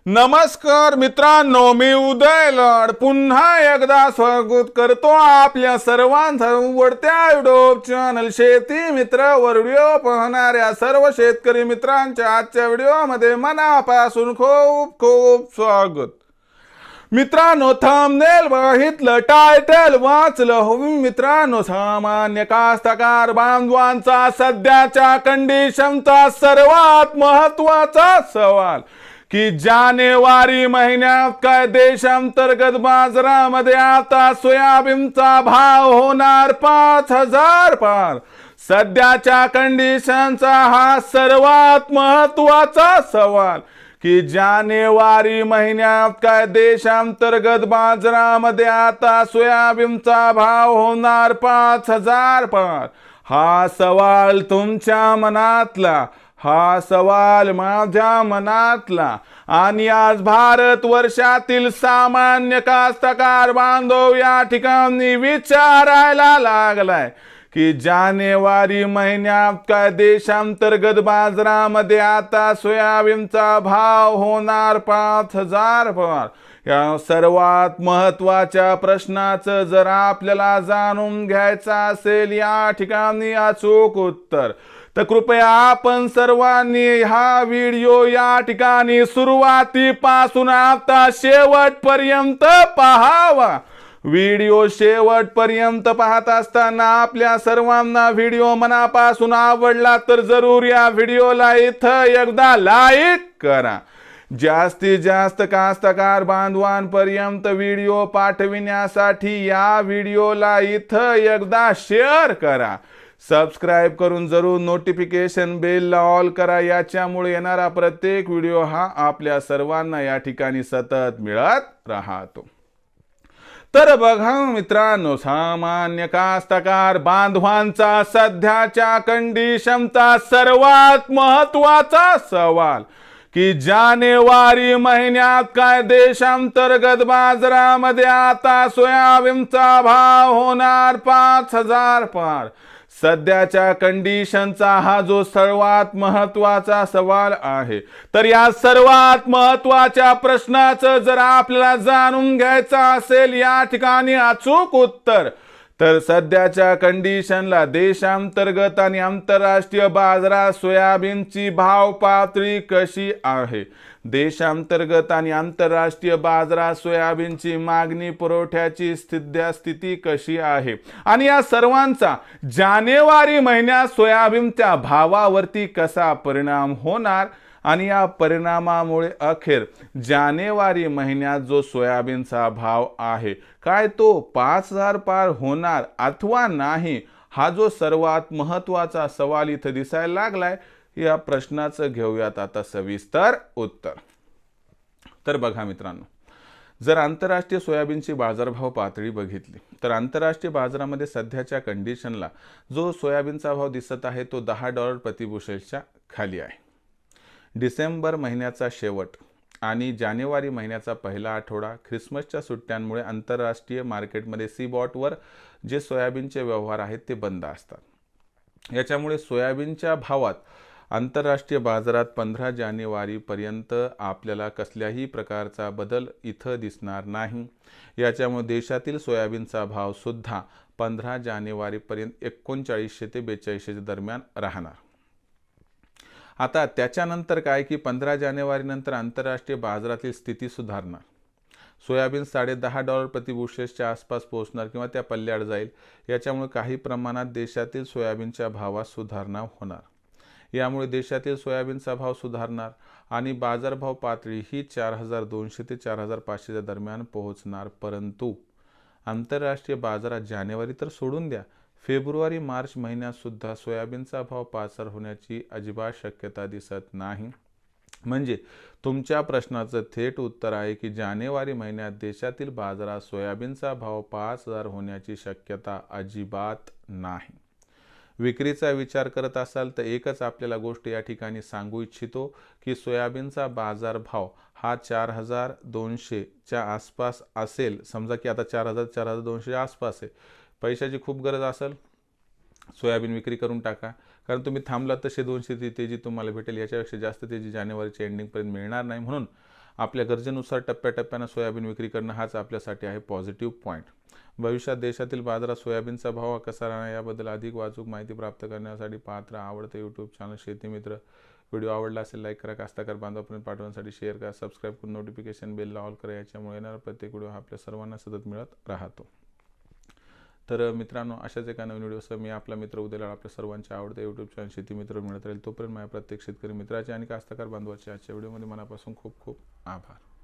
नमस्कार मित्रांनो, मी उदय लड पुन्हा एकदा स्वागत करतो आपल्या सर्वांचा आवडत्या युट्यूब चॅनल शेती मित्र वर व्हिडिओ पाहणाऱ्या सर्व शेतकरी मित्रांच्या आजच्या व्हिडिओमध्ये मनापासून खूप खूप स्वागत। मित्रांनो, थंबनेल बघितलं, टायटल वाचलं हो मित्रांनो, सामान्य कास्तकार बांधवांचा सध्याच्या कंडिशनचा सर्वात महत्त्वाचा सवाल की जानेवारी महिन्यात काय देशांतर्गत बाजारामध्ये आता सोयाबीनचा भाव होणार 5,000 पार। सध्याच्या कंडिशनचा हा सर्वात महत्त्वाचा सवाल की जानेवारी महिन्यात काय देशांतर्गत बाजारामध्ये आता सोयाबीनचा भाव होणार 5,000 पार। हा सवाल तुमच्या मनातला, हा सवाल माझ्या मनातला आणि आज भारत वर्षातील सामान्य कास्तकार बांधव या ठिकाणी विचारायला लागलाय की जानेवारी महिन्यात काय देशांतर्गत बाजारामध्ये आता सोयाबीनचा भाव होणार 5,000 पार। या सर्वात महत्त्वाच्या प्रश्नाचं जर आपल्याला जाणून घ्यायचं असेल या ठिकाणी अचूक उत्तर, तर कृपया आपण सर्वांनी हा व्हिडिओ या ठिकाणी सुरुवातीपासून आता शेवटपर्यंत पाहावा। व्हिडिओ शेवटपर्यंत पाहत असताना आपल्या सर्वांना व्हिडिओ मनापासून आवडला तर जरूर या व्हिडिओला इथं एकदा लाईक करा। जास्तीत जास्त कास्तकार बांधवांपर्यंत व्हिडिओ पाठविण्यासाठी या व्हिडिओला इथं एकदा शेअर करा। सबस्क्राइब करून जरूर नोटिफिकेशन बेलला ऑल करा, याच्यामुळे येणारा प्रत्येक व्हिडिओ हा आपल्या सर्वांना या ठिकाणी सतत मिळत राहतो। तर बघा मित्रांनो, सामान्य कास्तकार बांधवांचा सध्याच्या कंडिशनचा सर्वात महत्त्वाचा सवाल की जानेवारी महिन्यात काय देशांतर्गत बाजारामध्ये आता सोयाबीनचा भाव होणार 5,000 पार। सध्याच्या कंडिशनचा हा जो सर्वात महत्त्वाचा सवाल आहे, तर या सर्वात महत्त्वाच्या प्रश्नाचं जर आपल्याला जाणून घ्यायचं असेल या ठिकाणी अचूक उत्तर, तर सध्याच्या कंडिशनला देशांतर्गत आणि आंतरराष्ट्रीय बाजारात सोयाबीनची भाव पातळी कशी आहे, देशांतर्गत आणि आंतरराष्ट्रीय बाजारात सोयाबीनची मागणी पुरवठ्याची स्थिती कशी आहे आणि या सर्वांचा जानेवारी महिन्यात सोयाबीनच्या भावावरती कसा परिणाम होणार आणि या परिणामामुळे अखेर जानेवारी महिन्यात जो सोयाबीनचा भाव आहे काय तो 5,000 पार होणार अथवा नाही, हा जो सर्वात महत्त्वाचा सवाल इथं दिसायला लागलाय। या प्रश्नाचं घेऊयात आता सविस्तर उत्तर। तर बघा मित्रांनो, जर आंतरराष्ट्रीय सोयाबीनची बाजारभाव पातळी बघितली तर आंतरराष्ट्रीय बाजारामध्ये सध्याच्या कंडिशनला जो सोयाबीनचा भाव दिसत आहे तो $10 प्रति बुशेलच्या खाली आहे। डिसेंबर महिन्याचा शेवट आणि जानेवारी महिन्याचा पहिला आठवडा ख्रिसमसच्या सुट्ट्यांमुळे आंतरराष्ट्रीय मार्केटमध्ये सीबॉटवर जे सोयाबीनचे व्यवहार आहेत ते बंद असतात। याच्यामुळे सोयाबीनच्या भावात आंतरराष्ट्रीय बाजारात 15 जानेवारीपर्यंत आपल्याला कसल्याही प्रकारचा बदल इथं दिसणार नाही। याच्यामुळे देशातील सोयाबीनचा भाव सुद्धा 15 जानेवारीपर्यंत 3900 ते 4200 दरम्यान राहणार। आता त्याच्यानंतर काय की 15 जानेवारी नंतर आंतरराष्ट्रीय बाजारातील स्थिती सुधारणार। सोयाबीन $10.5 प्रति बुशेलच्या आसपास पोहोचणार किंवा त्या पल्ल्याड जाईल। याच्यामुळे काही प्रमाणात देशातील सोयाबीनच्या भावात सुधारणा होणार। यामुळे देशातील सोयाबीनचा भाव सुधारणार आणि बाजारभाव पातळी ही 4,200 ते 4,500 दरम्यान पोहोचणार। परंतु आंतरराष्ट्रीय बाजारात जानेवारी तर सोडून द्या, फेब्रुवारी मार्च महिन्यात सुद्धा सोयाबीनचा भाव 5,000 होण्याची अजिबात शक्यता दिसत नाही। म्हणजे तुमच्या प्रश्नाचं थेट उत्तर आहे की जानेवारी महिन्यात देशातील बाजारात सोयाबीनचा भाव 5,000 होण्याची शक्यता अजिबात नाही। विक्रीचा विचार करत असाल तर एकच आपल्याला गोष्ट या ठिकाणी सांगू इच्छितो की सोयाबीनचा बाजारभाव हा 4,200 च्या आसपास असेल। समजा की आता 4,200 आसपास आहे, पैशाची खूप गरज असेल सोयाबीन विक्री करून टाका, कारण तुम्ही थांबलात तर 200 ची तेजी तुम्हाला भेटेल, याच्यापेक्षा जास्त तेजी जानेवारीच्या एंडिंग पर्यंत मिळणार नाही। म्हणून आपल्या गरजेनुसार टप्प्याटप्प्यानं सोयाबीन विक्री करणं हाच आपल्यासाठी आहे पॉझिटिव्ह पॉईंट. भविष्यात देशातील बाजारात सोयाबीनचा भाव कसा राहणार याबद्दल अधिक वाचूक माहिती प्राप्त करण्यासाठी पाहत राहा आवडतं यूट्यूब चॅनल शेतीमित्र. व्हिडिओ आवडला असेल लाईक करा, कास्तकार बांधवापर्यंत पाठवण्यासाठी शेअर करा, सबस्क्राईब करून नोटिफिकेशन बेलला ऑल करा. याच्यामुळे येणारा प्रत्येक व्हिडिओ हा आपल्या सर्वांना सतत मिळत राहतो. तर मित्रांनो, अशाच एका नवीन व्हिडिओसह मी आपला मित्र उद्याला आपल्या सर्वांच्या आवडते यूट्यूब चॅनल शेतीमित्र मिळत राहील. तोपर्यंत माझ्या प्रत्येक शेतकरी मित्राचे आणि कास्तकार बांधवाचे आजच्या व्हिडिओमध्ये मनापासून खूप खूप आभार.